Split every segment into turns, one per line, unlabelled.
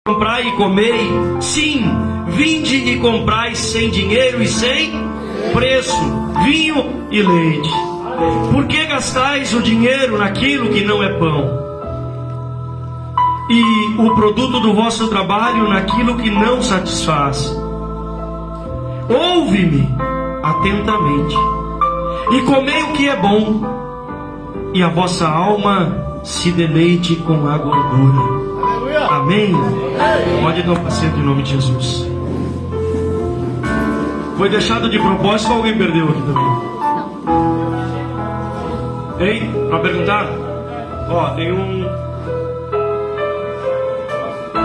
Comprai e comei, sim, vinde e comprai sem dinheiro e sem preço, vinho e leite. Por que gastais o dinheiro naquilo que não é pão? E o produto do vosso trabalho naquilo que não satisfaz? Ouve-me atentamente, e comei o que é bom, e a vossa alma se deleite com a gordura. Amém? Pode dar um assento em nome de Jesus. Foi deixado de propósito ou alguém perdeu aqui também? Hein? Para perguntar? Ó, tem um...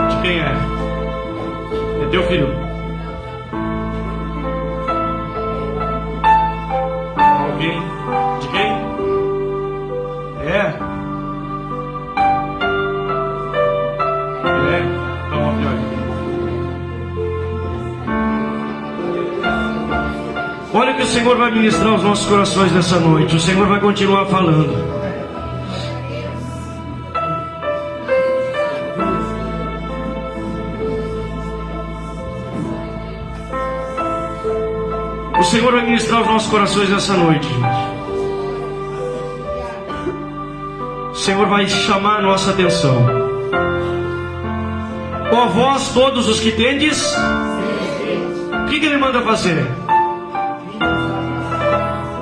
De quem é? É teu filho? Alguém? De quem? É? Olha que o Senhor vai ministrar os nossos corações nessa noite. O Senhor vai continuar falando. O Senhor vai ministrar os nossos corações nessa noite, gente. O Senhor vai chamar a nossa atenção. Ó vós todos os que tendes, o que Ele manda fazer?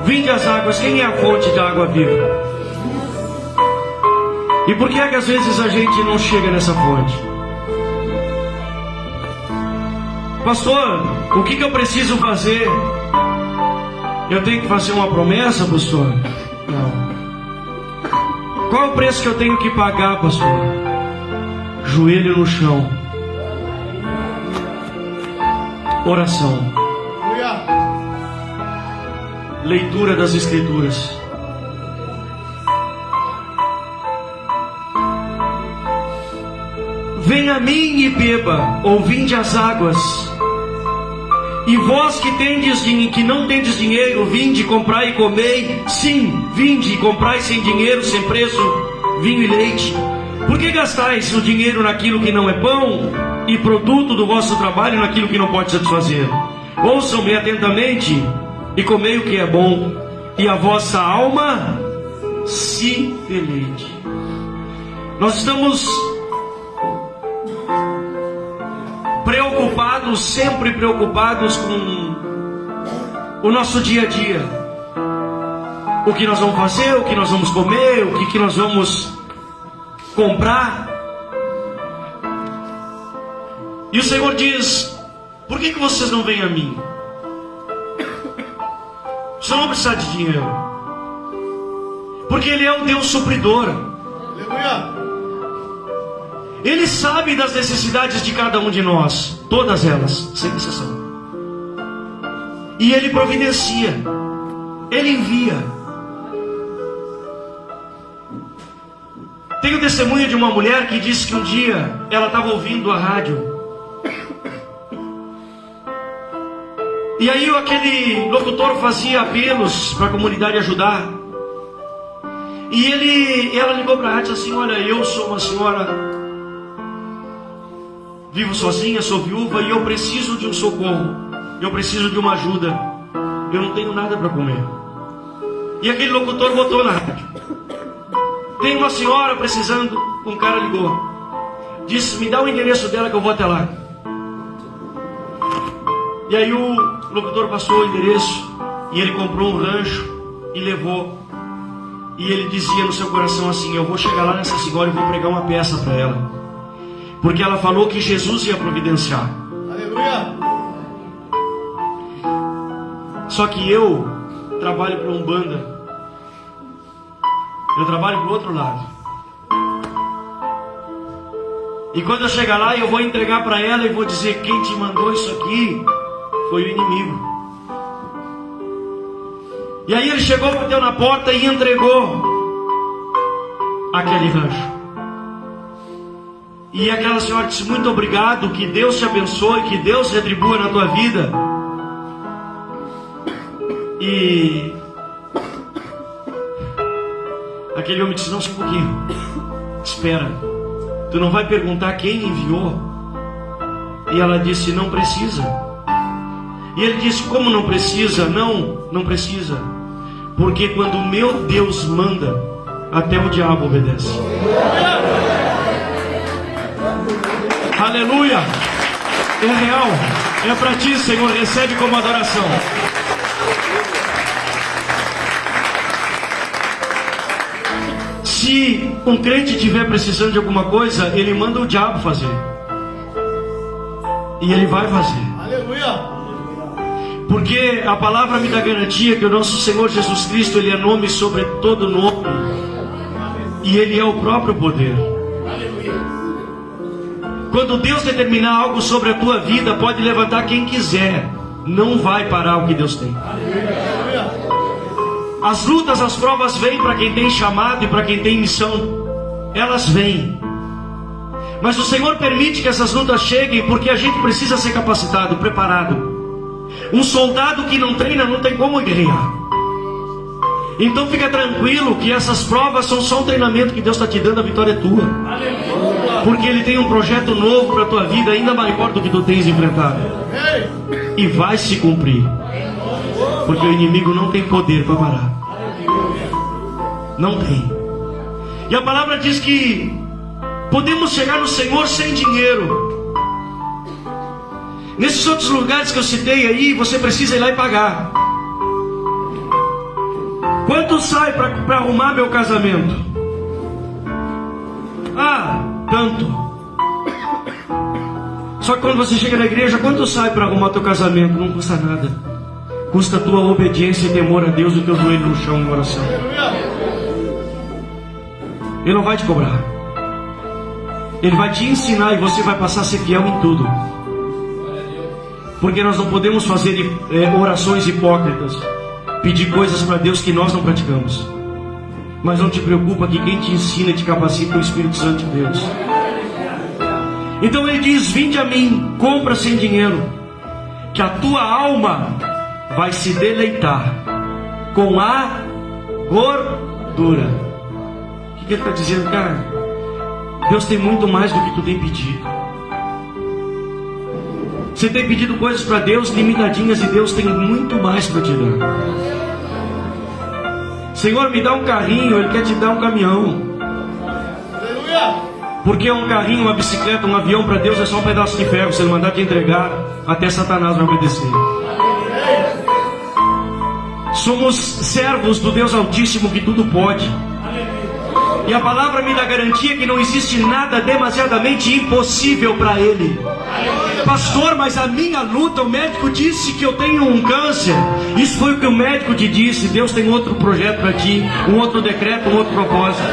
Vinde às águas. Quem é a fonte da água viva? E por que é que às vezes a gente não chega nessa fonte? Pastor, o que eu preciso fazer? Eu tenho que fazer uma promessa, pastor? Não. Qual é o preço que eu tenho que pagar, pastor? Joelho no chão. Oração. Leitura das Escrituras. Venha a mim e beba, ou vinde às águas. E vós que não tendes dinheiro, vinde, comprai e comei. Sim, vinde e comprai sem dinheiro, sem preço, vinho e leite. Por que gastais o dinheiro naquilo que não é pão, e produto do vosso trabalho naquilo que não pode satisfazer? Ouçam-me atentamente, e comei o que é bom, e a vossa alma se deleite. Nós estamos preocupados, sempre preocupados com o nosso dia a dia. O que nós vamos fazer, o que nós vamos comer, o que nós vamos comprar. E o Senhor diz: por que vocês não vêm a mim? Você não precisa de dinheiro, porque Ele é o Deus supridor. Ele sabe das necessidades de cada um de nós, todas elas, sem exceção. E Ele providencia, Ele envia. Tem o testemunho de uma mulher que disse que um dia ela estava ouvindo a rádio. E aí aquele locutor fazia apelos para a comunidade ajudar. E ela ligou para a rádio e disse assim: olha, eu sou uma senhora, vivo sozinha, sou viúva e eu preciso de um socorro. Eu preciso de uma ajuda. Eu não tenho nada para comer. E aquele locutor botou na rádio: tem uma senhora precisando. Um cara ligou, disse: me dá o endereço dela que eu vou até lá. E aí o locutor passou o endereço, e ele comprou um rancho e levou. E ele dizia no seu coração assim: eu vou chegar lá nessa senhora e vou pregar uma peça para ela, porque ela falou que Jesus ia providenciar. Aleluia! Só que eu trabalho para Umbanda. Eu trabalho para o outro lado. E quando eu chegar lá, eu vou entregar para ela e vou dizer: quem te mandou isso aqui foi o inimigo. E aí ele chegou, bateu na porta e entregou aquele rancho. E aquela senhora disse: muito obrigado, que Deus te abençoe, que Deus retribua na tua vida. E aquele homem disse: não, só um pouquinho, espera. Tu não vai perguntar quem enviou, E ela disse: não precisa. E ele disse: como não precisa? Não precisa. Porque quando meu Deus manda, até o diabo obedece. Aleluia! É real, é para ti, Senhor, recebe como adoração. Se um crente estiver precisando de alguma coisa, ele manda o diabo fazer. E ele vai fazer. Aleluia! Porque a palavra me dá garantia que o nosso Senhor Jesus Cristo, Ele é nome sobre todo nome. E Ele é o próprio poder. Quando Deus determinar algo sobre a tua vida, pode levantar quem quiser, não vai parar o que Deus tem. As lutas, as provas vêm para quem tem chamado e para quem tem missão. Elas vêm. Mas o Senhor permite que essas lutas cheguem, porque a gente precisa ser capacitado, preparado. Um soldado que não treina não tem como guerrear. Então fica tranquilo que essas provas são só um treinamento que Deus está te dando, a vitória é tua. Porque Ele tem um projeto novo para a tua vida, ainda maior do que tu tens enfrentado. E vai se cumprir. Porque o inimigo não tem poder para parar. Não tem. E a palavra diz que podemos chegar no Senhor sem dinheiro. Nesses outros lugares que eu citei aí, você precisa ir lá e pagar. Quanto sai para arrumar meu casamento? Ah, tanto. Só que quando você chega na igreja, quanto sai para arrumar teu casamento? Não custa nada. Custa a tua obediência e temor a Deus e o teu joelho no chão em oração. Ele não vai te cobrar. Ele vai te ensinar e você vai passar a ser fiel em tudo. Porque nós não podemos fazer orações hipócritas, pedir coisas para Deus que nós não praticamos. Mas não te preocupa que quem te ensina e te capacita é o Espírito Santo de Deus. Então ele diz: vinde a mim, compra sem dinheiro, que a tua alma vai se deleitar com a gordura. O que ele está dizendo, cara? Deus tem muito mais do que tu tem pedido. Você tem pedido coisas para Deus limitadinhas, e Deus tem muito mais para te dar. Senhor, me dá um carrinho. Ele quer te dar um caminhão. Porque um carrinho, uma bicicleta, um avião para Deus é só um pedaço de ferro. Se Ele mandar te entregar, até Satanás vai obedecer. Somos servos do Deus Altíssimo que tudo pode. E a palavra me dá garantia que não existe nada demasiadamente impossível para Ele. Pastor, mas a minha luta, o médico disse que eu tenho um câncer. Isso foi o que o médico te disse. Deus tem outro projeto para ti, um outro decreto, um outro propósito.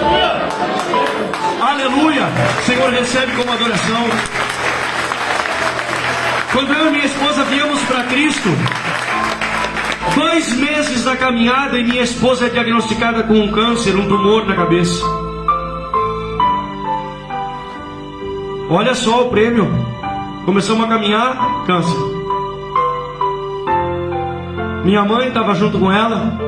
Aleluia! Senhor, recebe como adoração. Quando eu e minha esposa viemos para Cristo, 2 meses da caminhada, e minha esposa é diagnosticada com um câncer, um tumor na cabeça. Olha só o prêmio. Começamos a caminhar, câncer. Minha mãe estava junto com ela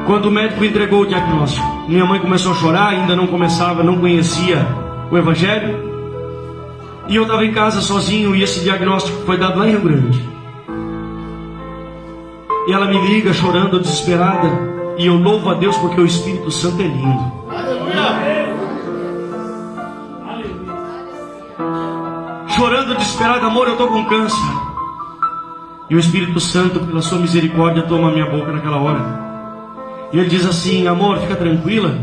quando o médico entregou o diagnóstico. Minha mãe começou a chorar, ainda não conhecia o Evangelho. E eu estava em casa sozinho, e esse diagnóstico foi dado lá em Rio Grande. E ela me liga chorando, desesperada. E eu louvo a Deus porque o Espírito Santo é lindo. Aleluia! Chorando, desesperada: amor, eu estou com câncer. E o Espírito Santo, pela sua misericórdia, toma a minha boca naquela hora. E ele diz assim: amor, fica tranquila,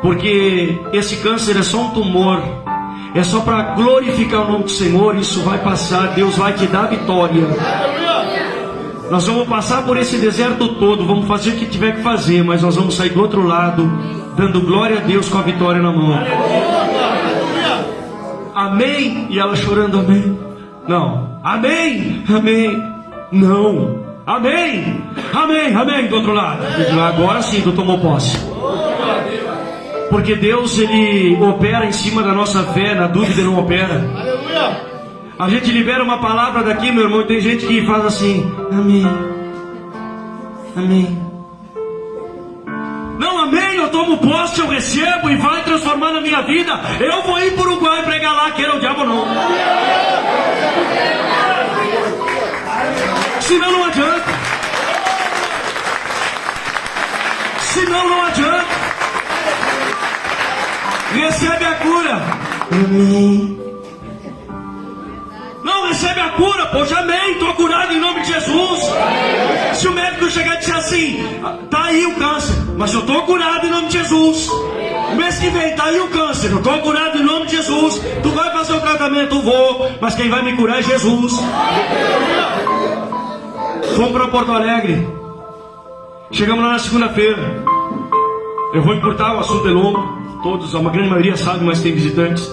porque esse câncer é só um tumor, é só para glorificar o nome do Senhor. Isso vai passar, Deus vai te dar vitória. Nós vamos passar por esse deserto todo, vamos fazer o que tiver que fazer, mas nós vamos sair do outro lado, dando glória a Deus com a vitória na mão. Amém? E ela chorando: amém. Não. Amém? Amém. Não. Amém? Amém, amém. Do outro lado. Agora sim, tu tomou posse. Porque Deus, Ele opera em cima da nossa fé. Na dúvida Ele não opera. A gente libera uma palavra daqui, meu irmão, e tem gente que faz assim: amém. Amém. Não, amém, eu tomo posse, eu recebo e vai transformar na minha vida. Eu vou ir para o Uruguai pregar lá, queira o diabo não. Senão não adianta. Senão não adianta. Recebe a cura.
Amém.
Não recebe a cura, poxa, amém, estou curado em nome de Jesus. Se o médico chegar e disser assim, tá aí o câncer, mas eu estou curado em nome de Jesus. Mês que vem, tá aí o câncer, eu estou curado em nome de Jesus. Tu vai fazer o tratamento, eu vou, mas quem vai me curar é Jesus. Fomos para Porto Alegre. Chegamos lá na segunda-feira. Eu vou encurtar, o assunto é longo. Todos, uma grande maioria sabe, mas tem visitantes.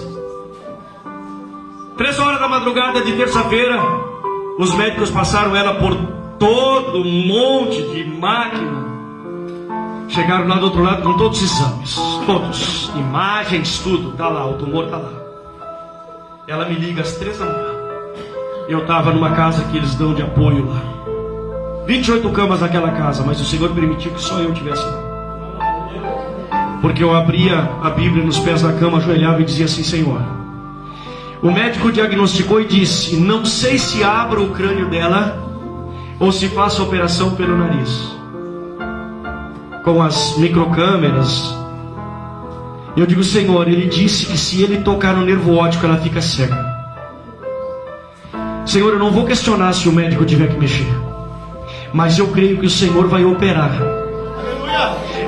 3 horas da madrugada de terça-feira, os médicos passaram ela por todo um monte de máquina. Chegaram lá do outro lado com todos os exames, todos, imagens, tudo, tá lá, o tumor tá lá. Ela me liga às 3 da manhã. Eu estava numa casa que eles dão de apoio lá. 28 camas naquela casa, mas o Senhor permitiu que só eu tivesse lá. Porque eu abria a Bíblia nos pés da cama, ajoelhava e dizia assim: Senhor, o médico diagnosticou e disse: não sei se abro o crânio dela ou se faço a operação pelo nariz. Com as microcâmeras. Eu digo: Senhor, ele disse que se ele tocar no nervo óptico ela fica cega. Senhor, eu não vou questionar se o médico tiver que mexer, mas eu creio que o Senhor vai operar.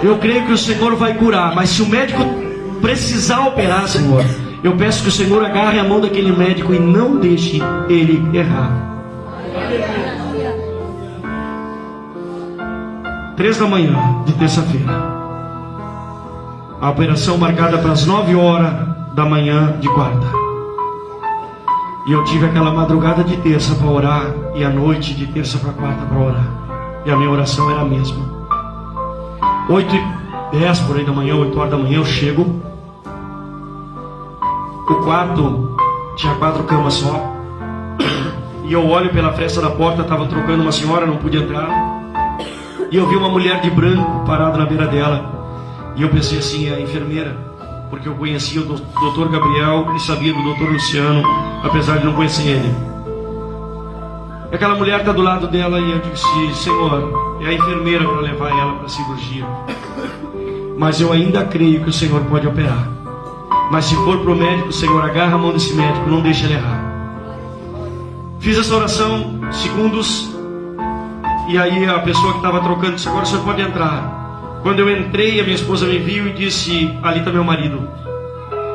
Eu creio que o Senhor vai curar. Mas se o médico precisar operar, Senhor, eu peço que o Senhor agarre a mão daquele médico e não deixe ele errar. 3 da manhã de terça-feira. A operação marcada para as 9 horas da manhã de quarta. E eu tive aquela madrugada de terça para orar e a noite de terça para quarta para orar. E a minha oração era a mesma. 8h10 por aí da manhã, 8 horas da manhã eu chego. O quarto tinha 4 camas só. E eu olho pela fresta da porta, estava trocando uma senhora, não podia entrar. E eu vi uma mulher de branco parada na beira dela. E eu pensei assim: é a enfermeira. Porque eu conhecia o Dr. Gabriel e sabia do Dr. Luciano, apesar de não conhecer ele. Aquela mulher está do lado dela e eu disse: Senhor, é a enfermeira para levar ela para a cirurgia. Mas eu ainda creio que o Senhor pode operar. Mas se for para o médico, Senhor, agarra a mão desse médico, não deixe ele errar. Fiz essa oração, segundos. E aí a pessoa que estava trocando disse: agora o senhor pode entrar. Quando eu entrei, a minha esposa me viu e disse: ali está meu marido.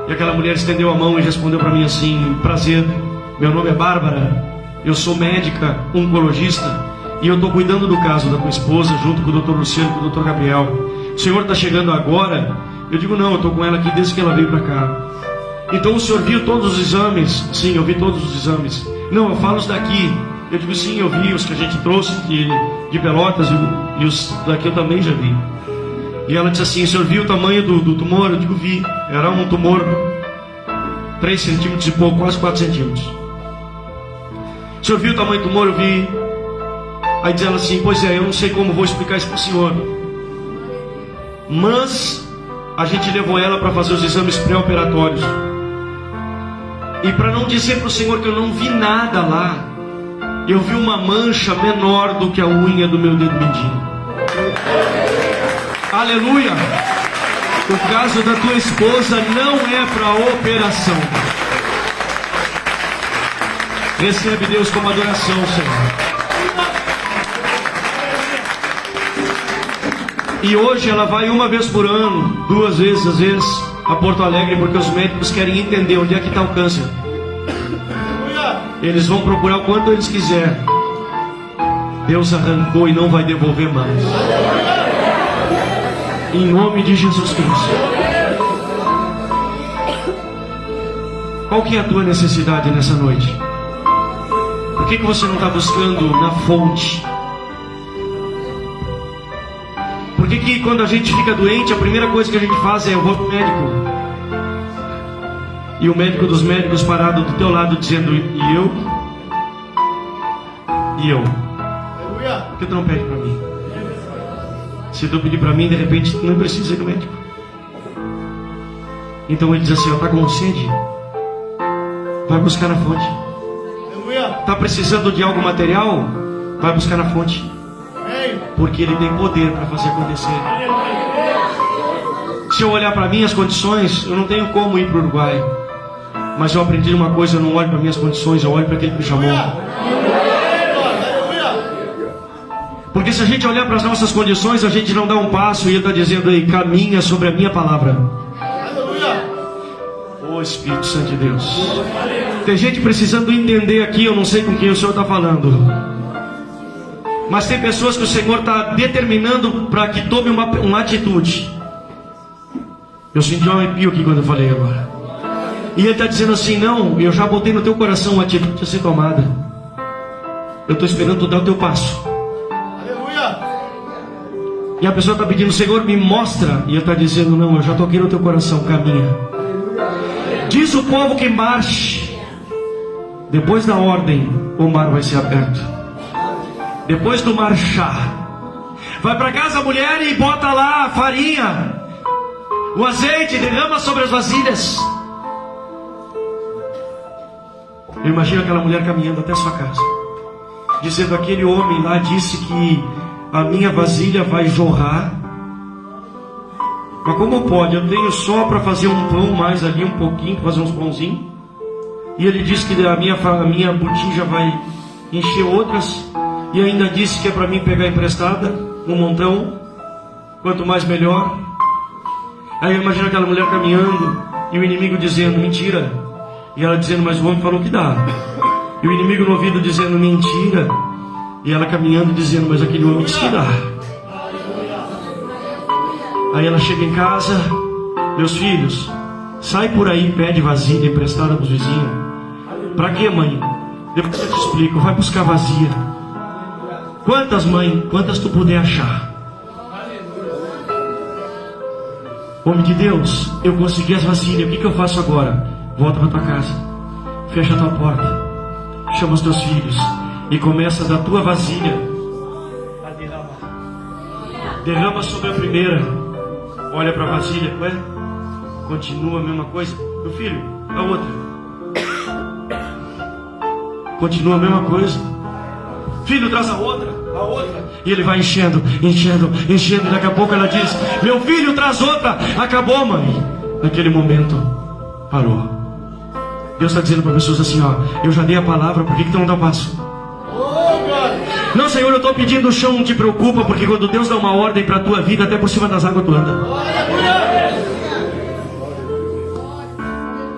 E aquela mulher estendeu a mão e respondeu para mim assim: prazer, meu nome é Bárbara, eu sou médica oncologista e eu estou cuidando do caso da tua esposa junto com o Dr. Luciano e com o Dr. Gabriel. O senhor está chegando agora? Eu digo: não, eu estou com ela aqui desde que ela veio para cá. Então o senhor viu todos os exames? Sim, eu vi todos os exames. Não, eu falo os daqui. Eu digo: sim, eu vi os que a gente trouxe de Pelotas e os daqui eu também já vi. E ela disse assim: o senhor viu o tamanho do tumor? Eu digo: vi. Era um tumor 3 centímetros e pouco, quase 4 centímetros. O senhor viu o tamanho do tumor? Eu vi. Aí diz ela assim: pois é, eu não sei como vou explicar isso para o senhor, mas a gente levou ela para fazer os exames pré-operatórios. E para não dizer para o senhor que eu não vi nada lá, eu vi uma mancha menor do que a unha do meu dedo mindinho. Aleluia! O caso da tua esposa não é para operação. Recebe Deus como adoração, Senhor. E hoje ela vai uma vez por ano, 2 vezes às vezes, a Porto Alegre, porque os médicos querem entender onde é que está o câncer. Eles vão procurar o quanto eles quiserem. Deus arrancou e não vai devolver mais. Em nome de Jesus Cristo. Qual que é a tua necessidade nessa noite? Por que você não está buscando na fonte? Por que quando a gente fica doente, a primeira coisa que a gente faz é: eu vou pro médico? E o médico dos médicos parado do teu lado dizendo: e eu? E eu? Por que tu não pede para mim? Se tu pedir para mim, de repente tu não precisa ir do médico. Então ele diz assim: está com sede? Vai buscar na fonte. Está precisando de algo material? vai buscar na fonte, porque Ele tem poder para fazer acontecer. Se eu olhar para minhas condições, eu não tenho como ir para o Uruguai. Mas eu aprendi uma coisa: eu não olho para minhas condições, eu olho para aquele que me chamou. Porque se a gente olhar para as nossas condições, a gente não dá um passo. E Ele está dizendo aí: caminha sobre a minha palavra. Ô Espírito Santo de Deus. Tem gente precisando entender aqui, eu não sei com quem o Senhor está falando. Mas tem pessoas que o Senhor está determinando para que tome uma atitude. Eu senti um arrepio aqui quando eu falei agora. E Ele está dizendo assim: não, eu já botei no teu coração uma atitude a ser tomada. Eu estou esperando tu dar o teu passo. Aleluia. E a pessoa está pedindo: Senhor, me mostra. E Ele está dizendo: não, eu já toquei no teu coração, caminha. Diz o povo que marche. Depois da ordem, o mar vai ser aberto. Depois do marchar, vai para casa a mulher e bota lá a farinha, o azeite, derrama sobre as vasilhas. Eu imagino aquela mulher caminhando até sua casa, dizendo: aquele homem lá disse que a minha vasilha vai jorrar. Mas como pode? Eu tenho só para fazer um pão mais ali, um pouquinho, para fazer uns pãozinhos. E ele disse que a minha botija vai encher outras. E ainda disse que é para mim pegar emprestada um montão, quanto mais melhor. Aí eu imagino aquela mulher caminhando e o inimigo dizendo: mentira. E ela dizendo: mas o homem falou que dá. E o inimigo no ouvido dizendo: mentira. E ela caminhando dizendo: mas aquele homem disse que dá. Aí ela chega em casa: meus filhos, sai por aí e pede vasilha emprestada para os vizinhos. Para quê, mãe? Depois eu te explico. Vai buscar vazia. Quantas, mãe? Quantas tu puder achar. Homem de Deus, eu consegui as vasilhas. O que eu faço agora? Volta para tua casa, fecha a tua porta, chama os teus filhos e começa da tua vasilha a derramar. Derrama sobre a primeira. Olha para a vasilha, ué? Continua a mesma coisa. Meu filho, a outra. Continua a mesma coisa. Filho, traz a outra. E ele vai enchendo. E daqui a pouco ela diz: meu filho, traz outra. Acabou, mãe. Naquele momento, parou. Deus está dizendo para pessoas assim: ó, eu já dei a palavra, por que tu não dá o passo? Não, Senhor, eu estou pedindo o chão, não te preocupa, porque quando Deus dá uma ordem para a tua vida, até por cima das águas tu anda.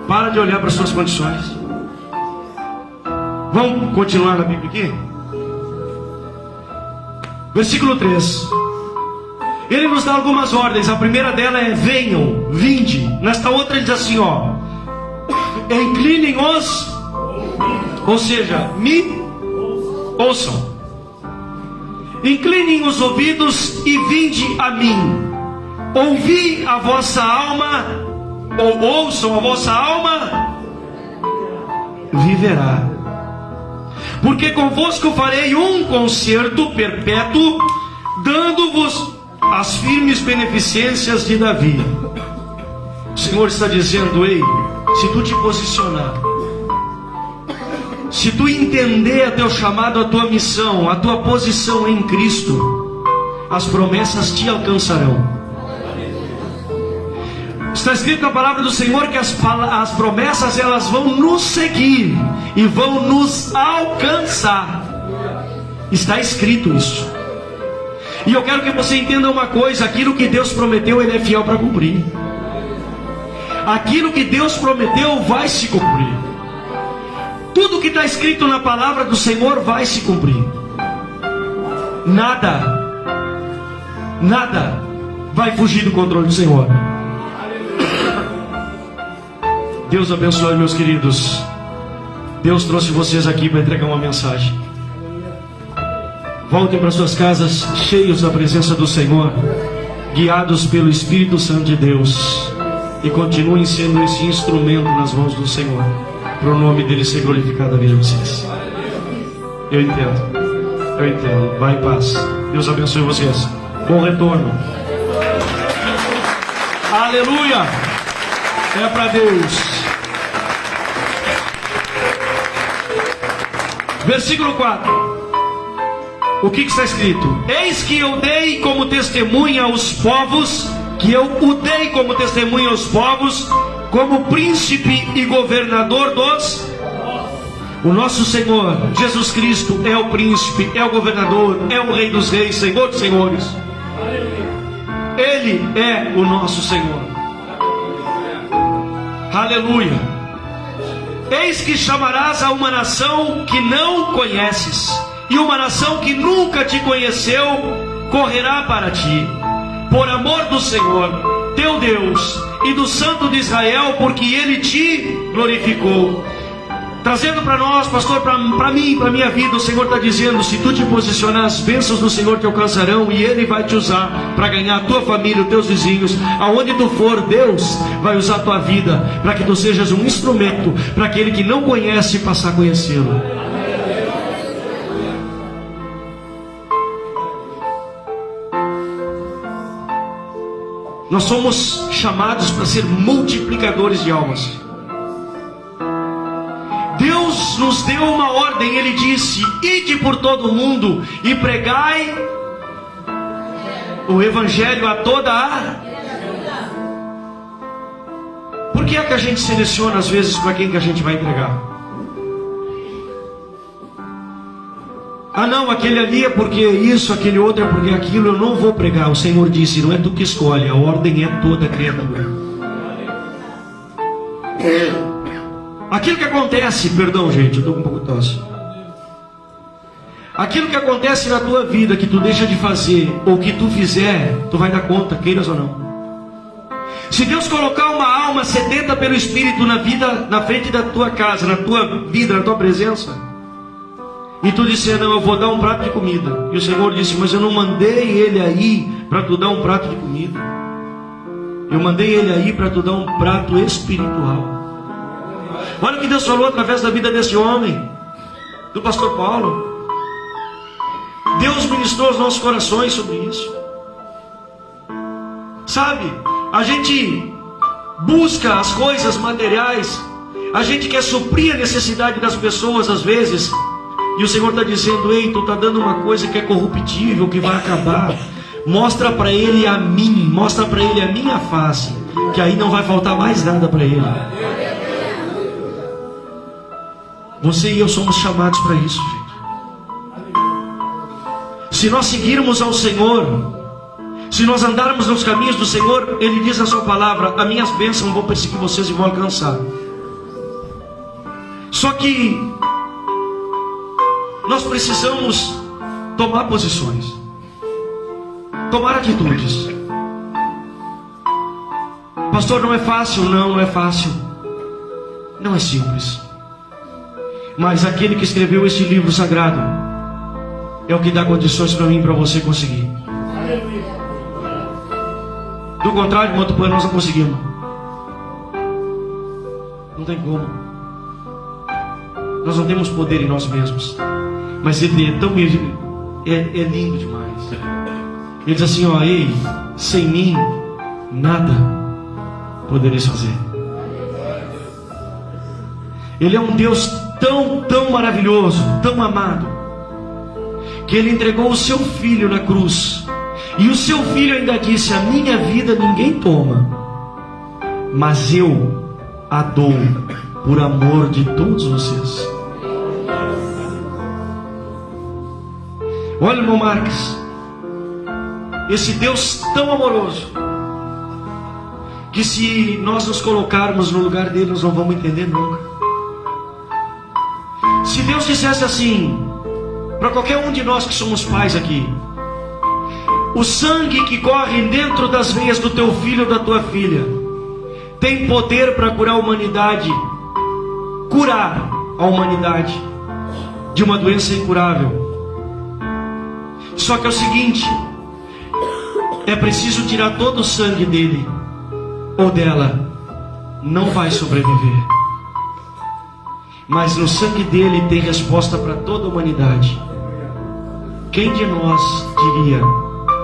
Para de olhar para as suas condições. Vamos continuar na Bíblia aqui? Versículo 3. Ele nos dá algumas ordens. A primeira dela é: venham, vinde. Nesta outra ele diz assim, ó: inclinem os, ou seja, me ouçam. Inclinem os ouvidos e vinde a mim. Ouvi a vossa alma, ou ouçam a vossa alma, viverá. Porque convosco farei um concerto perpétuo, dando-vos as firmes beneficências de Davi. O Senhor está dizendo: ei, se tu te posicionar, se tu entender a teu chamado, a tua missão, a tua posição em Cristo, as promessas te alcançarão. Está escrito na palavra do Senhor que as promessas, elas vão nos seguir e vão nos alcançar. Está escrito isso. E eu quero que você entenda uma coisa: aquilo que Deus prometeu, Ele é fiel para cumprir. Aquilo que Deus prometeu vai se cumprir. Tudo que está escrito na palavra do Senhor vai se cumprir. Nada vai fugir do controle do Senhor. Deus abençoe, meus queridos. Deus trouxe vocês aqui para entregar uma mensagem. Voltem para suas casas cheios da presença do Senhor, guiados pelo Espírito Santo de Deus, e continuem sendo esse instrumento nas mãos do Senhor, para o nome dele ser glorificado na vida de vocês. Eu entendo. Vai em paz. Deus abençoe vocês. Bom retorno. Aleluia. É para Deus. Versículo 4. O que está escrito? Eis que eu dei como testemunha aos povos, que eu o dei como testemunha aos povos, como príncipe e governador dos... O nosso Senhor, Jesus Cristo, é o príncipe, é o governador, é o Rei dos reis, Senhor dos senhores. Ele é o nosso Senhor. Aleluia. Eis que chamarás a uma nação que não conheces, e uma nação que nunca te conheceu correrá para ti, por amor do Senhor, teu Deus, e do Santo de Israel, porque Ele te glorificou. Trazendo para nós, pastor, para mim, para a minha vida, o Senhor está dizendo: se tu te posicionar, as bênçãos do Senhor te alcançarão, e Ele vai te usar para ganhar a tua família, os teus vizinhos. Aonde tu for, Deus vai usar a tua vida, para que tu sejas um instrumento, para aquele que não conhece passar a conhecê-lo. Nós somos chamados para ser multiplicadores de almas. Deus nos deu uma ordem, Ele disse: ide por todo o mundo e pregai o Evangelho a toda a... Por que é que a gente seleciona às vezes para quem que a gente vai entregar? Ah não, aquele ali é porque isso, aquele outro é porque aquilo, eu não vou pregar. O Senhor disse: não é tu que escolhe, a ordem é toda criatura. Aquilo que acontece, perdão gente, eu estou com um pouco de tosse. Aquilo que acontece na tua vida, que tu deixa de fazer, ou que tu fizer, tu vai dar conta, queiras ou não. Se Deus colocar uma alma sedenta pelo Espírito na vida, na frente da tua casa, na tua vida, na tua presença, e tu disser: não, eu vou dar um prato de comida, e o Senhor disse: mas eu não mandei ele aí para tu dar um prato de comida, eu mandei ele aí para tu dar um prato espiritual. Olha o que Deus falou através da vida desse homem, do pastor Paulo. Deus ministrou os nossos corações sobre isso. Sabe, a gente busca as coisas materiais, a gente quer suprir a necessidade das pessoas às vezes, e o Senhor está dizendo: ei, tu está dando uma coisa que é corruptível, que vai acabar. Mostra para ele a mim, mostra para ele a minha face, que aí não vai faltar mais nada para ele. Você e eu somos chamados para isso, gente. Se nós seguirmos ao Senhor, se nós andarmos nos caminhos do Senhor, Ele diz na sua palavra: as minhas bênçãos vão perseguir vocês e vão alcançar. Só que nós precisamos tomar posições, tomar atitudes. Pastor, não é fácil. Não é fácil, não é simples. Mas aquele que escreveu este livro sagrado é o que dá condições para mim e para você conseguir. Do contrário, muito plano, nós não conseguimos. Não tem como. Nós não temos poder em nós mesmos. Mas Ele é tão é lindo demais. Ele diz assim: ó, ei, sem mim nada podereis fazer. Ele é um Deus tão maravilhoso, tão amado, que Ele entregou o seu Filho na cruz. E o seu Filho ainda disse: a minha vida ninguém toma, mas eu a dou por amor de todos vocês. Olha, irmão Marques, esse Deus tão amoroso, que se nós nos colocarmos no lugar dele, nós não vamos entender nunca. Se Deus dissesse assim para qualquer um de nós que somos pais aqui: o sangue que corre dentro das veias do teu filho ou da tua filha tem poder para curar a humanidade de uma doença incurável. Só que é o seguinte: é preciso tirar todo o sangue dele ou dela, não vai sobreviver. Mas no sangue dele tem resposta para toda a humanidade. Quem de nós diria: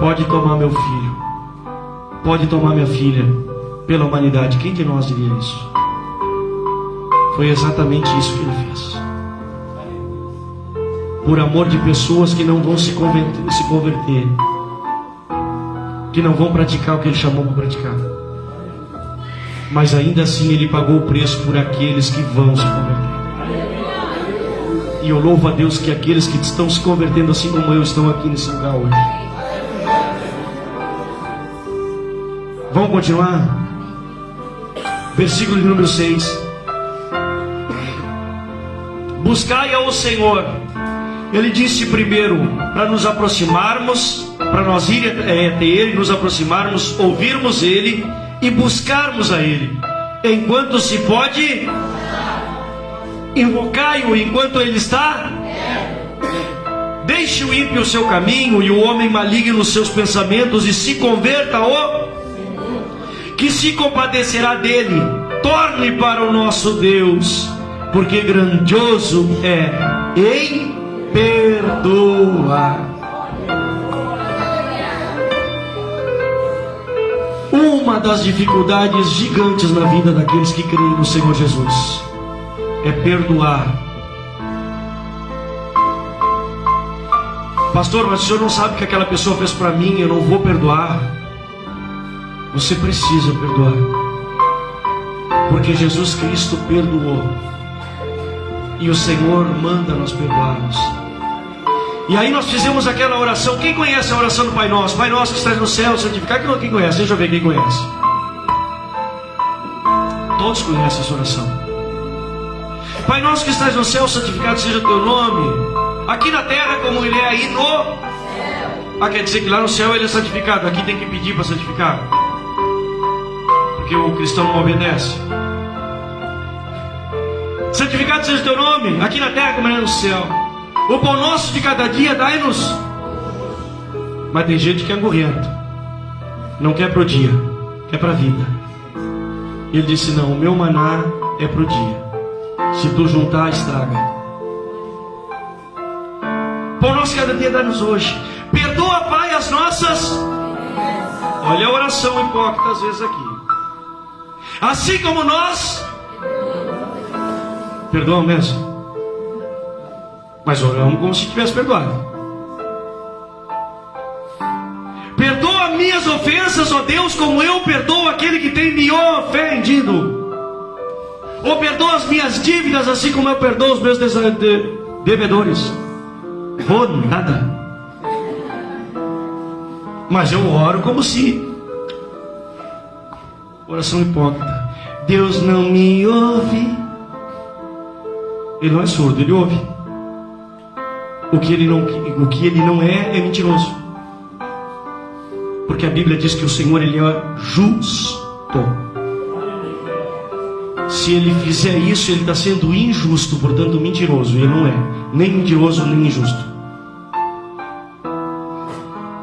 pode tomar meu filho, pode tomar minha filha, pela humanidade? Quem de nós diria isso? Foi exatamente isso que ele fez. por amor de pessoas que não vão se converter, que não vão praticar o que Ele chamou para praticar. Mas ainda assim Ele pagou o preço por aqueles que vão se converter. E eu louvo a Deus que aqueles que estão se convertendo, assim como eu, estão aqui nesse lugar hoje. Vamos continuar? Versículo de número 6. Buscai ao Senhor. Ele disse primeiro, para nos aproximarmos, para nós ir até Ele, nos aproximarmos, ouvirmos Ele e buscarmos a Ele. Enquanto se pode, invocai-o enquanto Ele está. Deixe o ímpio o seu caminho e o homem maligno os seus pensamentos, e se converta ao que se compadecerá dele. Torne para o nosso Deus, porque grandioso é em perdoar. Uma das dificuldades gigantes na vida daqueles que creem no Senhor Jesus é perdoar. Pastor, mas o senhor não sabe o que aquela pessoa fez para mim, eu não vou perdoar. Você precisa perdoar, porque Jesus Cristo perdoou, e o Senhor manda nós perdoarmos. E aí nós fizemos aquela oração. Quem conhece a oração do Pai Nosso? Pai Nosso que estás no céu, santificado. Quem conhece? Deixa eu ver quem conhece. Todos conhecem essa oração. Pai Nosso que estás no céu, santificado seja o teu nome, aqui na terra como Ele é aí no céu. Quer dizer que lá no céu Ele é santificado, aqui tem que pedir para santificar, porque o cristão não obedece. Santificado seja o teu nome, aqui na terra como Ele é no céu. O pão nosso de cada dia dai-nos. Mas tem gente que é gorrento, não quer pro dia, quer pra vida. Ele disse: não, o meu maná é pro dia, se tu juntar, estraga. Pão nosso de cada dia dai-nos hoje. Perdoa, Pai, as nossas. Olha a oração hipócrita às vezes aqui. Assim como nós. Perdoa mesmo, mas oramos como se tivesse perdoado. Perdoa minhas ofensas, ó Deus, como eu perdoo aquele que tem me ofendido. Ou perdoa as minhas dívidas, assim como eu perdoo os meus devedores. Oh, nada. Mas eu oro como se. Oração hipócrita. Deus não me ouve. Ele não é surdo, Ele ouve. O que ele não é mentiroso. Porque a Bíblia diz que o Senhor, Ele é justo. Se Ele fizer isso, Ele está sendo injusto, portanto mentiroso. Ele não é nem mentiroso, nem injusto.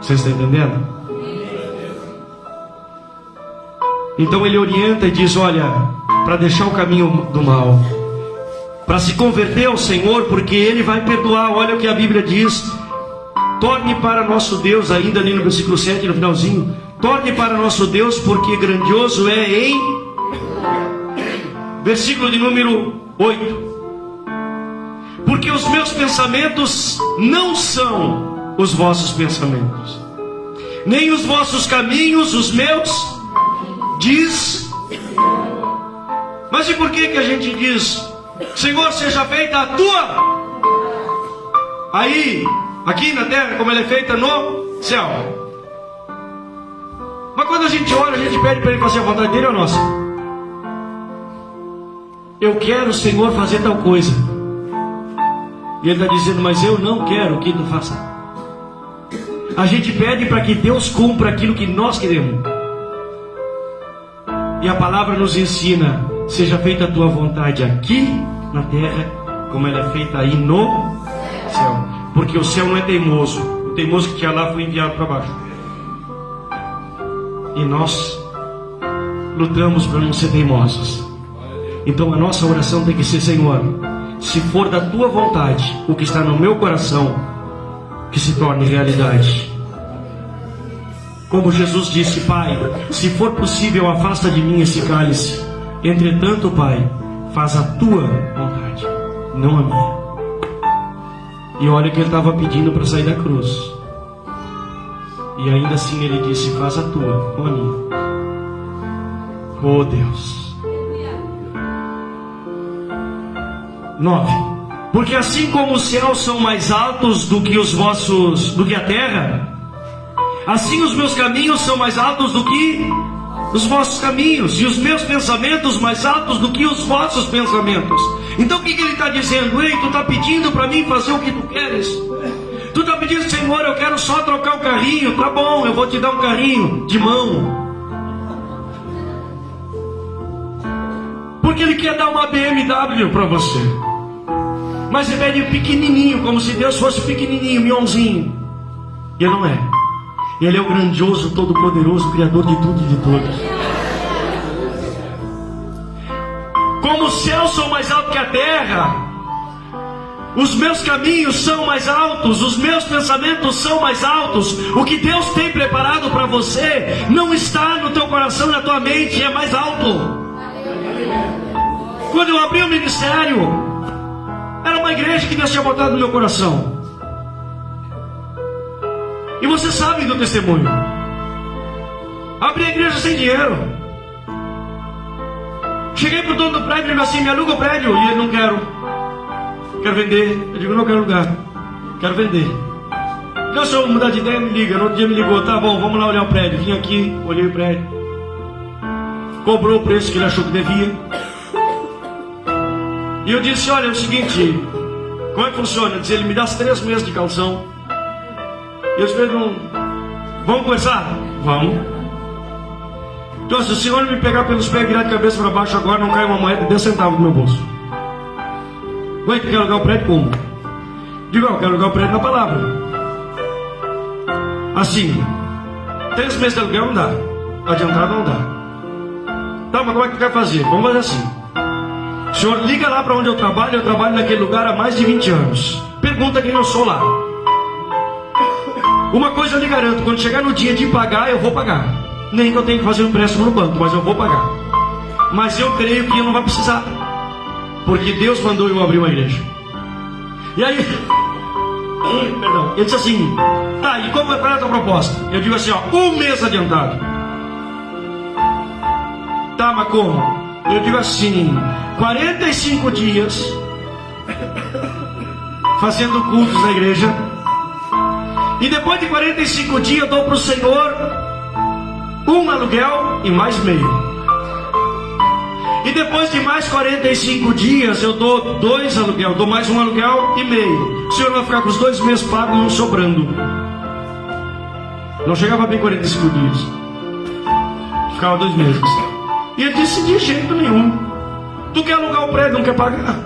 Você está entendendo? Então Ele orienta e diz: olha, para deixar o caminho do mal, para se converter ao Senhor, porque Ele vai perdoar. Olha o que a Bíblia diz: torne para nosso Deus, ainda ali no versículo 7, no finalzinho, torne para nosso Deus, porque grandioso é em... Versículo de número 8. Porque os meus pensamentos não são os vossos pensamentos, nem os vossos caminhos os meus, diz. Mas e por que a gente diz: Senhor, seja feita a tua, aí, aqui na terra, como ela é feita no céu? Mas quando a gente ora, a gente pede para Ele fazer a vontade dele ou a nossa? Eu quero, Senhor, fazer tal coisa, e Ele está dizendo: mas eu não quero que tu faça. A gente pede para que Deus cumpra aquilo que nós queremos. E a palavra nos ensina: seja feita a tua vontade aqui na terra, como ela é feita aí no céu. Porque o céu não é teimoso. O teimoso que tinha lá foi enviado para baixo. E nós lutamos para não ser teimosos. Então a nossa oração tem que ser: Senhor, se for da tua vontade o que está no meu coração, que se torne realidade. Como Jesus disse: Pai, se for possível, afasta de mim esse cálice. Entretanto, Pai, faz a tua vontade, não a minha. E olha que ele estava pedindo para sair da cruz. E ainda assim ele disse: faz a tua, não a minha. Oh Deus. 9. Porque assim como os céus são mais altos do que a terra, assim os meus caminhos são mais altos do que os vossos caminhos, e os meus pensamentos mais altos do que os vossos pensamentos. Então o que ele está dizendo? Ei, tu está pedindo para mim fazer o que tu queres. Tu está pedindo: Senhor, eu quero só trocar o carrinho. Tá bom, eu vou te dar um carrinho de mão. Porque ele quer dar uma BMW para você. Mas ele pede pequenininho, como se Deus fosse pequenininho, mionzinho. E ele não é. Ele é o grandioso, todo-poderoso, Criador de tudo e de todos. Como os céus são mais altos que a terra, os meus caminhos são mais altos, os meus pensamentos são mais altos. O que Deus tem preparado para você não está no teu coração, na tua mente, é mais alto. Quando eu abri o ministério, era uma igreja que Deus tinha botado no meu coração. E você sabe do testemunho. Abri a igreja sem dinheiro. Cheguei pro dono do prédio e disse assim: me aluga o prédio. E ele: não quero. Quero vender. Eu digo: não quero alugar. Quero vender. Então, se eu mudar de ideia, me liga. No outro dia me ligou: tá bom, vamos lá olhar o prédio. Vim aqui, olhei o prédio. Cobrou o preço que ele achou que devia. E eu disse: olha, é o seguinte, como é que funciona? Ele disse: ele me dá 3 meses de calção. E eu disse: vamos conversar? Vamos. Então, se o senhor me pegar pelos pés e virar de cabeça para baixo agora, não cai uma moeda de 10 centavos no meu bolso. Ué, tu quer alugar o prédio como? Digo: eu quero alugar o prédio na palavra. Assim, 3 meses de aluguel não dá. Adiantado não dá. Tá, mas como é que tu quer fazer? Vamos fazer assim. O senhor liga lá para onde eu trabalho naquele lugar há mais de 20 anos. Pergunta quem eu sou lá. Uma coisa eu lhe garanto: quando chegar no dia de pagar, eu vou pagar. Nem que eu tenha que fazer um empréstimo no banco, mas eu vou pagar. Mas eu creio que eu não vai precisar, porque Deus mandou eu abrir uma igreja. E aí, perdão, ele disse assim: tá, e como é para a tua proposta? Eu digo assim: ó, 1 mês adiantado. Tá, mas como? Eu digo assim: 45 dias fazendo cultos na igreja. E depois de 45 dias eu dou para o Senhor 1 aluguel e mais meio. E depois de mais 45 dias eu dou 2 aluguel, dou mais 1 aluguel e meio. O Senhor vai ficar com os 2 meses pagos e um sobrando. Não chegava bem 45 dias. Ficava 2 meses. E ele disse: de jeito nenhum. Tu quer alugar o prédio, não quer pagar?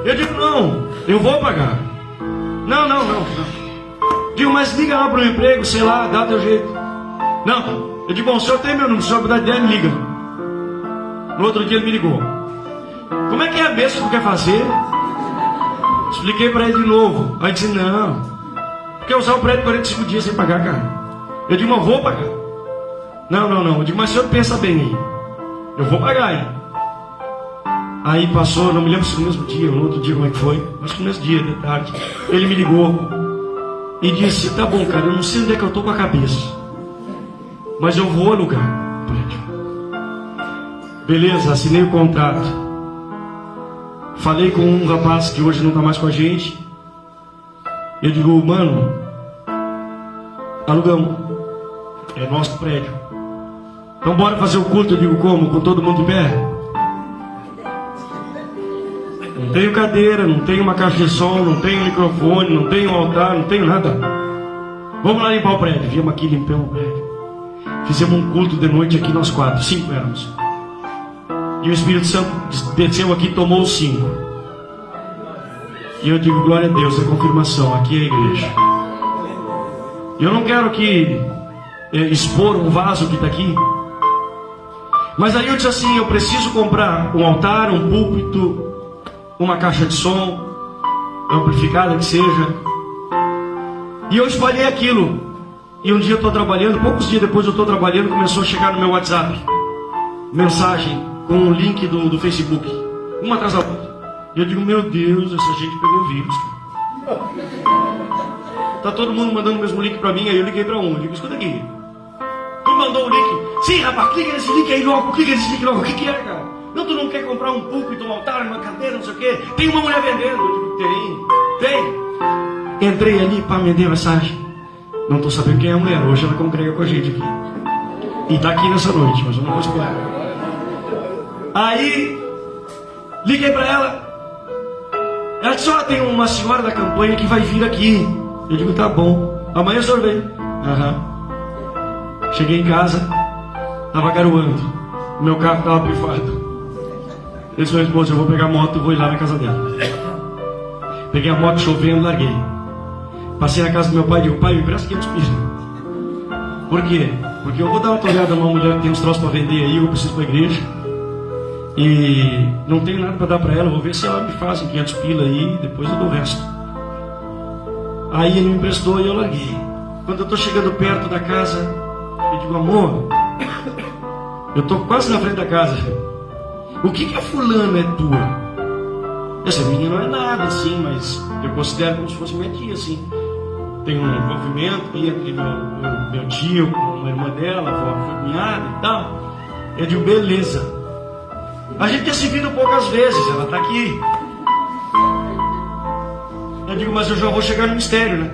Eu digo: não, eu vou pagar. Não. Digo: mas liga lá para o emprego, sei lá, dá teu jeito. Não. Eu digo: bom, o senhor tem meu número, se o senhor me dá ideia, me liga. No outro dia ele me ligou: como é que é a mesa que tu quer fazer? Expliquei para ele de novo. Aí disse: não, quer usar o prédio 45 dias sem pagar, cara? Eu digo: mas vou pagar. Não. Eu digo: mas o senhor pensa bem aí. Eu vou pagar aí. Aí passou, não me lembro se no mesmo dia ou no outro dia como é que foi, mas no mesmo dia, de tarde, ele me ligou e disse: tá bom, cara, eu não sei onde é que eu tô com a cabeça, mas eu vou alugar o prédio. Beleza, assinei o contrato. Falei com um rapaz que hoje não está mais com a gente. Eu digo: mano, alugamos, é nosso prédio. Então bora fazer o culto. Eu digo: como? Com todo mundo de pé? Não tenho cadeira, não tenho uma caixa de som, não tenho microfone, não tenho altar, não tenho nada. Vamos lá limpar o prédio. Viemos aqui, limpamos o prédio. Fizemos um culto de noite aqui, nós 4, 5 éramos. E o Espírito Santo desceu aqui e tomou os 5. E eu digo: glória a Deus, é confirmação, aqui é a igreja. Eu não quero aqui expor um vaso que está aqui. Mas aí eu disse assim: eu preciso comprar um altar, um púlpito, uma caixa de som, amplificada que seja. E eu espalhei aquilo. E um dia eu estou trabalhando, poucos dias depois eu estou trabalhando, começou a chegar no meu WhatsApp mensagem com um link do Facebook, uma atrás da outra. E eu digo: meu Deus, essa gente pegou vírus, cara. Tá todo mundo mandando o mesmo link pra mim, aí eu liguei pra um. Eu digo, escuta aqui. Tu mandou o link? Sim, rapaz, clica nesse link aí logo, clica nesse link logo. O que é, cara? Não, tu não quer comprar um púlpito, um altar, uma cadeira, não sei o quê? Tem uma mulher vendendo. Eu digo, tem. Entrei ali para mandar mensagem. Não tô sabendo quem é a mulher, hoje ela congrega com a gente aqui. E tá aqui nessa noite, mas eu não vou esperar. Aí, liguei pra ela. Ela disse, tem uma senhora da campanha que vai vir aqui. Eu digo, tá bom. Amanhã o senhor vem. Cheguei em casa, tava garoando. O meu carro tava pifado. Eu disse, esposa, eu vou pegar a moto e vou ir lá na casa dela. Peguei a moto chovendo, larguei. Passei na casa do meu pai e digo, pai, me empresta 500 pila. Por quê? Porque eu vou dar uma olhada numa mulher que tem uns troços para vender aí, eu preciso para a igreja. E não tenho nada para dar para ela, vou ver se ela me faz 500 pila aí, depois eu dou o resto. Aí ele me emprestou e eu larguei. Quando eu estou chegando perto da casa, eu digo, amor, eu estou quase na frente da casa. O que a fulana é tua? Essa menina não é nada assim, mas eu considero como se fosse minha tia, assim. Tem um envolvimento aí entre meu tio com uma irmã dela, foi cunhada e tal. Eu digo, beleza. A gente tem se visto poucas vezes, ela está aqui. Eu digo, mas eu já vou chegar no mistério, né?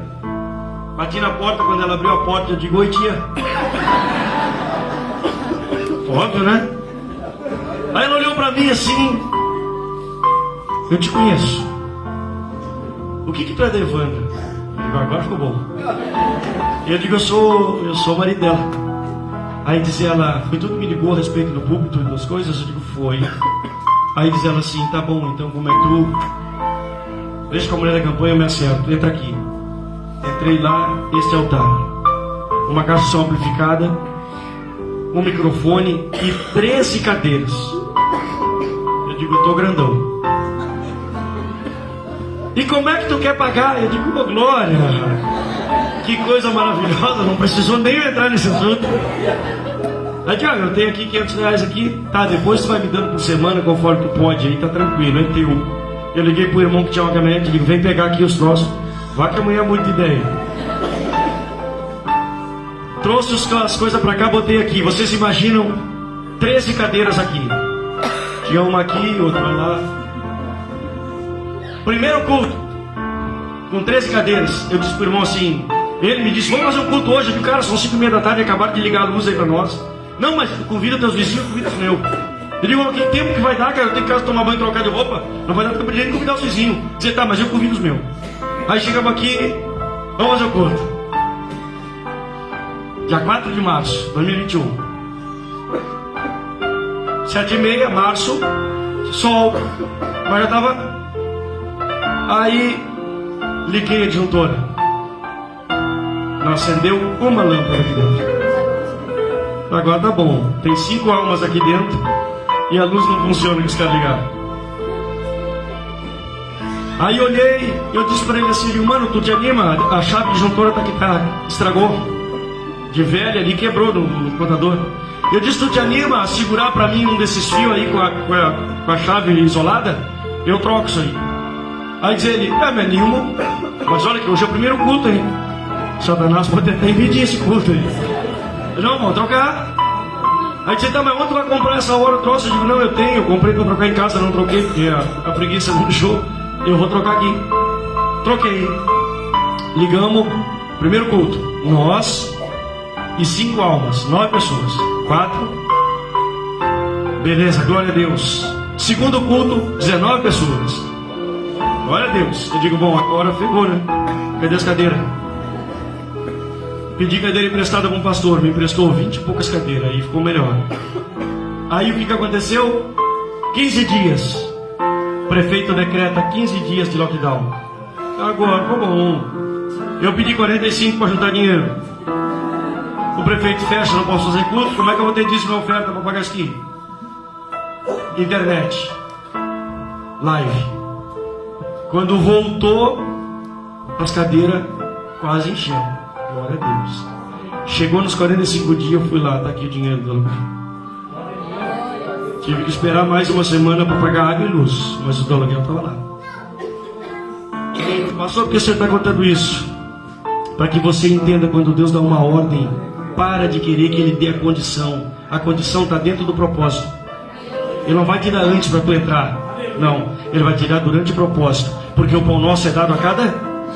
Bati na porta, quando ela abriu a porta, eu digo, oi tia. Óbvio, né? Aí ela olhou para mim assim, eu te conheço. O que tu é da Evandra? Eu digo, agora ficou bom. Eu digo, eu sou o marido dela. Aí diz ela, foi tudo que me ligou a respeito do púlpito e das coisas? Eu digo, foi. Aí diz ela assim, tá bom, então como é que tu... Veja com a mulher da campanha, eu me acerto, entra aqui. Entrei lá, este altar. Uma caixa de som amplificada, um microfone e 13 cadeiras. Eu digo, tô grandão. E como é que tu quer pagar? Eu digo, glória, que coisa maravilhosa, não precisou nem entrar nesse assunto. Aí digo, eu tenho aqui 500 reais aqui, tá, depois tu vai me dando por semana, conforme tu pode, aí tá tranquilo, é teu. Eu liguei pro irmão que tinha uma caminhonete, digo, vem pegar aqui os troços, vá que amanhã é muita ideia. Trouxe as coisas pra cá, botei aqui, vocês imaginam 13 cadeiras aqui. Tinha uma aqui, outra lá. Primeiro culto, com 13 cadeiras. Eu disse pro irmão assim, ele me disse, vamos fazer um culto hoje. Eu digo, cara, são 5:30 da tarde, acabaram de ligar a luz aí pra nós. Não, mas convida teus vizinhos, convida os meus. Eu digo, que tempo que vai dar, cara? Eu tenho que tomar banho e trocar de roupa. Não vai dar tempo de convidar os vizinhos. Dizer, tá, mas eu convido os meus. Aí chegamos aqui, vamos fazer o culto. Dia 4 de março, 2021. 7:30, março, sol. Mas já tava... Aí, liguei a disjuntora. Não acendeu uma lâmpada aqui dentro. Agora tá bom. Tem 5 almas aqui dentro e a luz não funciona que os caras ligaram. Aí olhei, eu disse pra ele assim, mano, tu te anima? A chave disjuntora tá aqui, tá, estragou. De velha ali, quebrou no contador. Eu disse, tu te anima a segurar pra mim um desses fios aí com a chave isolada? Eu troco isso aí. Aí diz ele, me animo, mas olha que hoje é o primeiro culto, hein? Satanás pode até impedir esse culto aí. Eu não, vamos trocar. Aí diz, tá, mas onde tu vai comprar essa hora o troço? Eu digo, não, eu tenho, eu comprei pra trocar em casa, não troquei, porque a preguiça não deixou. Eu vou trocar aqui. Troquei. Ligamos, primeiro culto, nós e 5 almas, 9 pessoas. 4. Beleza, glória a Deus. Segundo culto, 19 pessoas. Glória a Deus. Eu digo, bom, agora ferrou, né? Cadê as cadeiras? Pedi cadeira emprestada para um pastor, me emprestou 20 e poucas cadeiras, aí ficou melhor. Aí o que aconteceu? 15 dias. O prefeito decreta 15 dias de lockdown. Agora, ficou bom. Eu pedi 45 para juntar dinheiro. O prefeito fecha, não posso fazer culto. Como é que eu vou ter disso na oferta para pagar isso aqui? Internet. Live. Quando voltou, as cadeiras quase encheram. Glória a Deus. Chegou nos 45 dias, eu fui lá, tá aqui o dinheiro do aluguel. Tive que esperar mais uma semana para pagar água e luz, mas o do aluguel estava lá. Pastor, por que você está contando isso? Para que você entenda, quando Deus dá uma ordem, para de querer que Ele dê a condição. A condição está dentro do propósito. Ele não vai te dar antes para tu entrar. Não, Ele vai te dar durante o propósito. Porque o pão nosso é dado a cada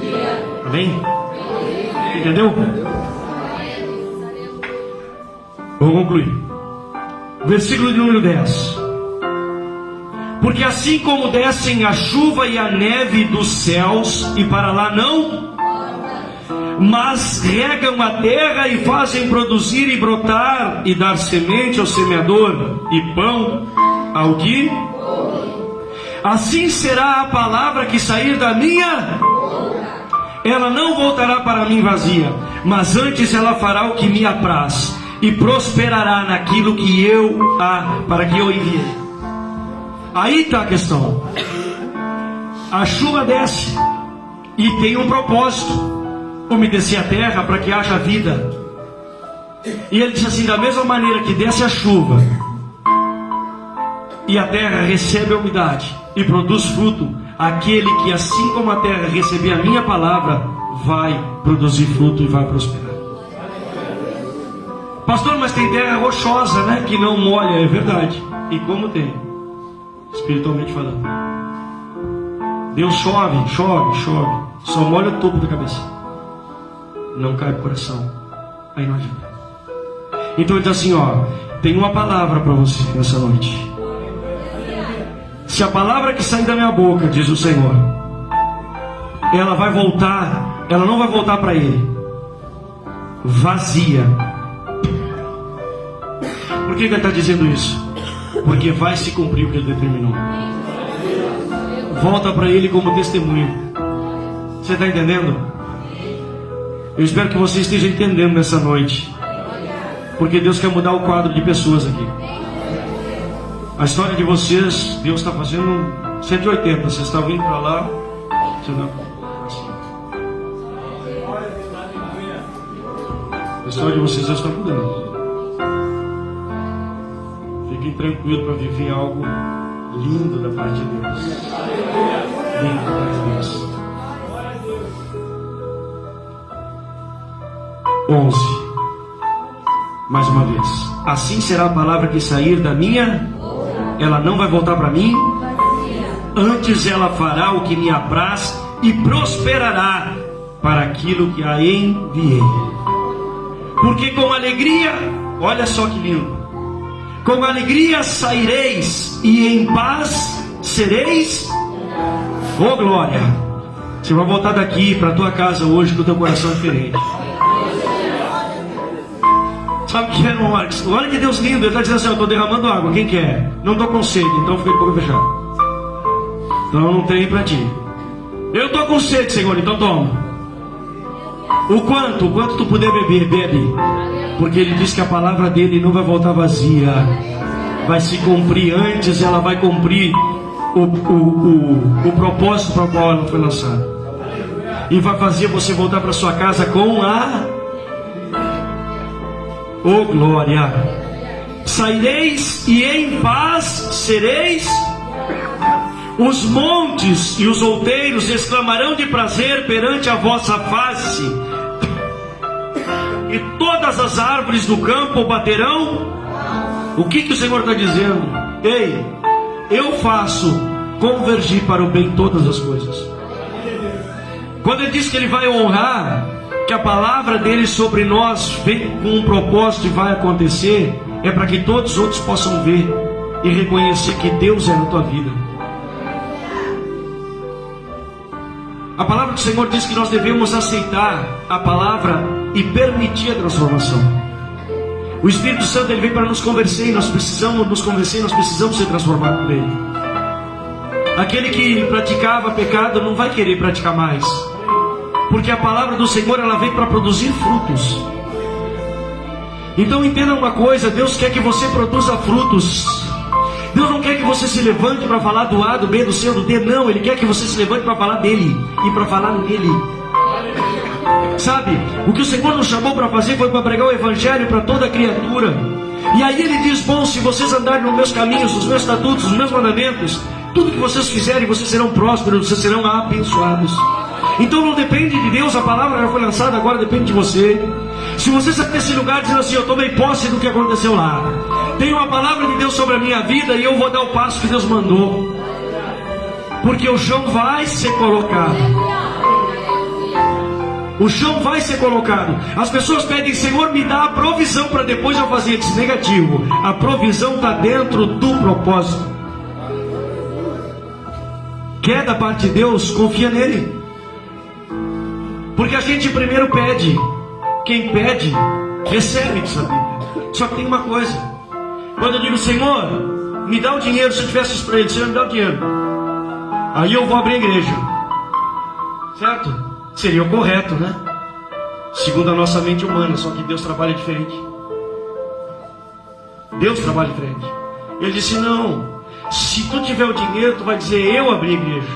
dia. Amém? Entendeu? Vou concluir. Versículo de número 10. Porque assim como descem a chuva e a neve dos céus, e para lá não, mas regam a terra e fazem produzir e brotar, e dar semente ao semeador, e pão ao que, assim será a palavra que sair da minha, ela não voltará para mim vazia, mas antes ela fará o que me apraz, e prosperará naquilo que para que eu enviei. Aí está a questão. A chuva desce e tem um propósito: umedecer a terra para que haja vida. E ele diz assim: da mesma maneira que desce a chuva e a terra recebe a umidade e produz fruto, aquele que, assim como a terra receber a minha palavra, vai produzir fruto e vai prosperar. Pastor, mas tem terra rochosa, né? Que não molha. É verdade. E como tem? Espiritualmente falando, Deus chove, só molha o topo da cabeça, não cai pro coração. Aí não adianta. Então ele diz assim, tem uma palavra para você nessa noite. Se a palavra que sair da minha boca, diz o Senhor, ela vai voltar, ela não vai voltar para Ele vazia. Por que ele está dizendo isso? Porque vai se cumprir o que Ele determinou. Volta para Ele como testemunho. Você está entendendo? Eu espero que você esteja entendendo nessa noite, porque Deus quer mudar o quadro de pessoas aqui. A história de vocês, Deus está fazendo 180. Vocês estão vindo para lá, a história de vocês já está mudando. Fiquem tranquilos para viver algo lindo da parte de Deus. Lindo da parte de Deus. 11. Mais uma vez. Assim será a palavra que sair da minha, ela não vai voltar para mim, antes ela fará o que me apraz e prosperará para aquilo que a enviei. Porque com alegria, olha só que lindo, com alegria saireis e em paz sereis. Oh glória! Você vai voltar daqui para a tua casa hoje com o teu coração diferente. Sabe o que é, irmão Marcos? Olha que Deus lindo, Ele está dizendo assim, eu estou derramando água, quem quer? Não estou com sede, então fica de boca fechada. Então não tem para ti. Eu estou com sede, Senhor, então toma. O quanto tu puder beber, bebe. Porque Ele diz que a palavra dEle não vai voltar vazia. Vai se cumprir antes, ela vai cumprir o propósito para o qual ela foi lançada. E vai fazer você voltar para sua casa com a... Oh glória! Saireis e em paz sereis. Os montes e os outeiros exclamarão de prazer perante a vossa face, e todas as árvores do campo baterão. O que o Senhor está dizendo? Ei, eu faço convergir para o bem todas as coisas. Quando Ele diz que Ele vai honrar, que a palavra dele sobre nós vem com um propósito e vai acontecer, é para que todos os outros possam ver e reconhecer que Deus é na tua vida. A palavra do Senhor diz que nós devemos aceitar a palavra e permitir a transformação. O Espírito Santo ele vem para nos convencer e nós precisamos nos convencer, nós precisamos ser transformados por Ele. Aquele que praticava pecado não vai querer praticar mais, porque a palavra do Senhor ela vem para produzir frutos. Então entenda uma coisa, Deus quer que você produza frutos. Deus não quer que você se levante para falar do A, do B, do C, do D, não. Ele quer que você se levante para falar dele e para falar nele. Sabe, o que o Senhor nos chamou para fazer foi para pregar o Evangelho para toda criatura. E aí Ele diz, bom, se vocês andarem nos meus caminhos, nos meus estatutos, nos meus mandamentos, Tudo que vocês fizerem, vocês serão prósperos, vocês serão abençoados. Então não depende de Deus, a palavra já foi lançada, agora depende de você. Se você sair desse lugar dizendo assim, eu tomei posse do que aconteceu lá, tem uma palavra de Deus sobre a minha vida e eu vou dar o passo que Deus mandou, porque o chão vai ser colocado. O chão vai ser colocado. As pessoas pedem, Senhor, me dá a provisão para depois eu fazer. Diz, negativo, a provisão está dentro do propósito. Quer da parte de Deus, confia nele. Porque a gente primeiro pede. Quem pede, recebe, diz a Bíblia. Só que tem uma coisa. Quando eu digo, Senhor, me dá o dinheiro, se eu tivesse isso para ele, Senhor, me dá o dinheiro, aí eu vou abrir a igreja. Certo? Seria o correto, né? Segundo a nossa mente humana, só que Deus trabalha diferente. Deus trabalha diferente. Ele disse, não, se tu tiver o dinheiro, tu vai dizer, eu abri a igreja.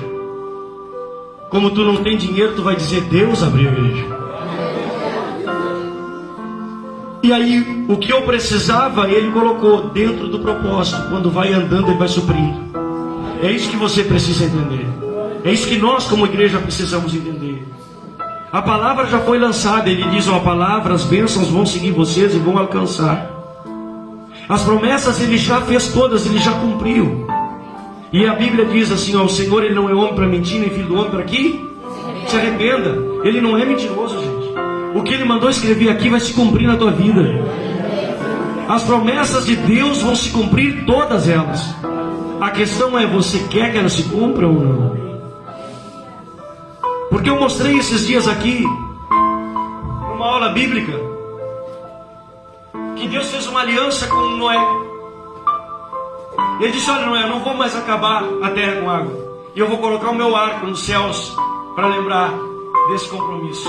Como tu não tem dinheiro, tu vai dizer, Deus abriu a igreja. E aí, o que eu precisava, ele colocou dentro do propósito. Quando vai andando, ele vai suprindo. É isso que você precisa entender. É isso que nós, como igreja, precisamos entender. A palavra já foi lançada. Ele diz, a palavra, as bênçãos vão seguir vocês e vão alcançar. As promessas ele já fez todas, ele já cumpriu. E a Bíblia diz assim, o Senhor, ele não é homem para mentir, nem filho do homem para quê? Se arrependa. Ele não é mentiroso, gente. O que ele mandou escrever aqui vai se cumprir na tua vida. As promessas de Deus vão se cumprir, todas elas. A questão é, você quer que elas se cumpram ou não? Porque eu mostrei esses dias aqui, numa aula bíblica, que Deus fez uma aliança com Noé. Ele disse, olha Noé, eu não vou mais acabar a terra com água. E eu vou colocar o meu arco nos céus para lembrar desse compromisso.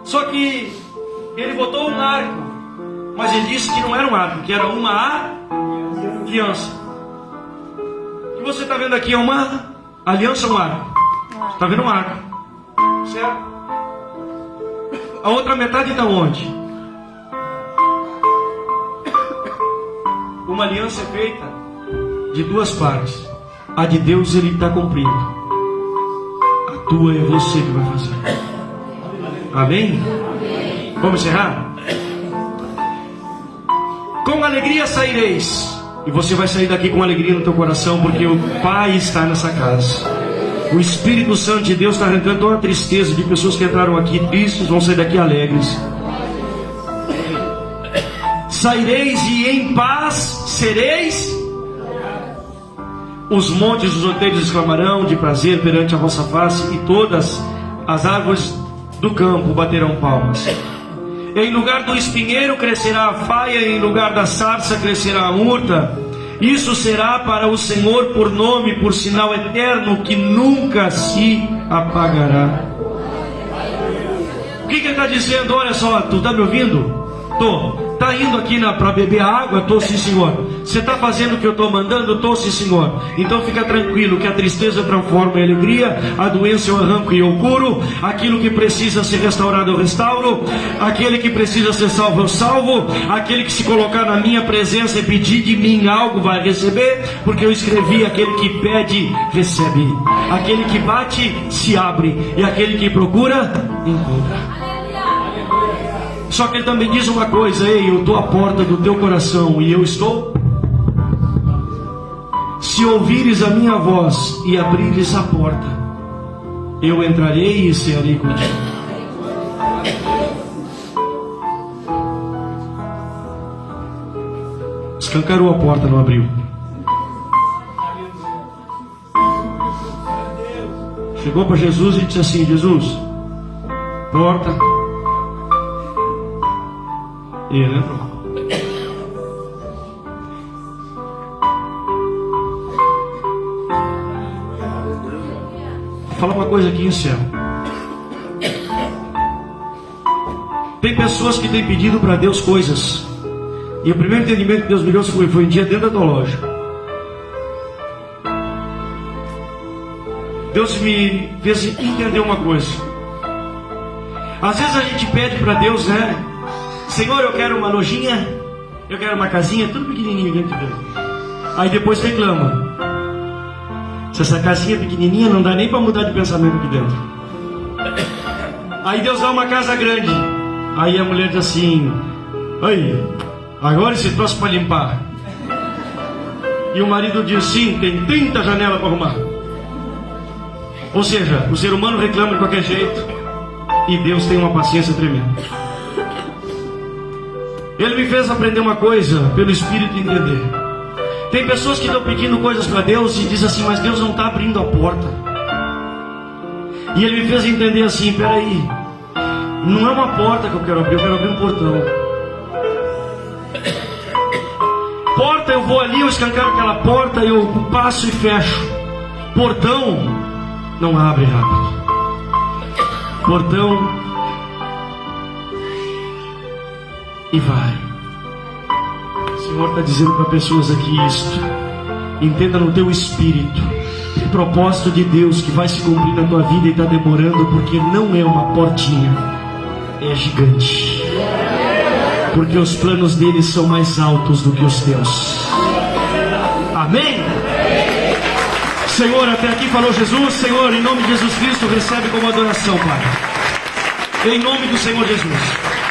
Só que ele botou um arco, mas ele disse que não era um arco, que era uma aliança. O que você está vendo aqui é uma aliança ou um arco? Está vendo um arco, certo? A outra metade está onde? Uma aliança é feita de duas partes. A de Deus ele está cumprindo. A tua é você que vai fazer. Amém? Vamos encerrar? Com alegria saireis. E você vai sair daqui com alegria no teu coração, porque o Pai está nessa casa. O Espírito Santo de Deus está arrancando toda a tristeza de pessoas que entraram aqui tristes, vão sair daqui alegres. Saireis e em paz sereis. Os montes dos outeiros exclamarão de prazer perante a vossa face, e todas as árvores do campo baterão palmas. Em lugar do espinheiro crescerá a faia, em lugar da sarça crescerá a murta. Isso será para o Senhor por nome, por sinal eterno, que nunca se apagará. O que ele está dizendo? Olha só, tu está me ouvindo? Tô. Está indo aqui para beber água? Tô, sim senhor. Você está fazendo o que eu estou mandando? Tô, sim senhor. Então fica tranquilo que a tristeza eu transformo em alegria, a doença eu arranco e eu curo, aquilo que precisa ser restaurado eu restauro, aquele que precisa ser salvo eu salvo, aquele que se colocar na minha presença e pedir de mim algo vai receber, porque eu escrevi, aquele que pede recebe, aquele que bate se abre, e aquele que procura encontra. Só que ele também diz uma coisa, ei, eu estou à porta do teu coração e eu estou. Se ouvires a minha voz e abrires a porta, eu entrarei e cearei contigo. Escancarou a porta, não abriu. Chegou para Jesus e disse assim, Jesus, porta. E ele entrou. Vou falar uma coisa aqui em céu. Tem pessoas que têm pedido para Deus coisas, e o primeiro entendimento que Deus me deu foi um dia dentro da tua loja. Deus me fez entender uma coisa. Às vezes a gente pede para Deus, né? Senhor, eu quero uma lojinha, eu quero uma casinha, tudo pequenininho dentro dele. Aí depois reclama. Se essa casinha é pequenininha, não dá nem para mudar de pensamento aqui dentro. Aí Deus dá uma casa grande. Aí a mulher diz assim: aí, agora esse troço para limpar. E o marido diz: sim, tem 30 janelas para arrumar. Ou seja, o ser humano reclama de qualquer jeito e Deus tem uma paciência tremenda. Ele me fez aprender uma coisa pelo Espírito entender. Tem pessoas que estão pedindo coisas para Deus e dizem assim: mas Deus não está abrindo a porta. E Ele me fez entender assim: peraí, não é uma porta que eu quero abrir um portão. Porta, eu vou ali, eu escancaro aquela porta, eu passo e fecho. Portão não abre rápido. Portão e vai. O Senhor está dizendo para pessoas aqui isto. Entenda no teu espírito o propósito de Deus que vai se cumprir na tua vida e está demorando, porque não é uma portinha, é gigante. Porque os planos dele são mais altos do que os teus. Amém? Senhor, até aqui falou Jesus. Senhor, em nome de Jesus Cristo, recebe como adoração, Pai. Em nome do Senhor Jesus.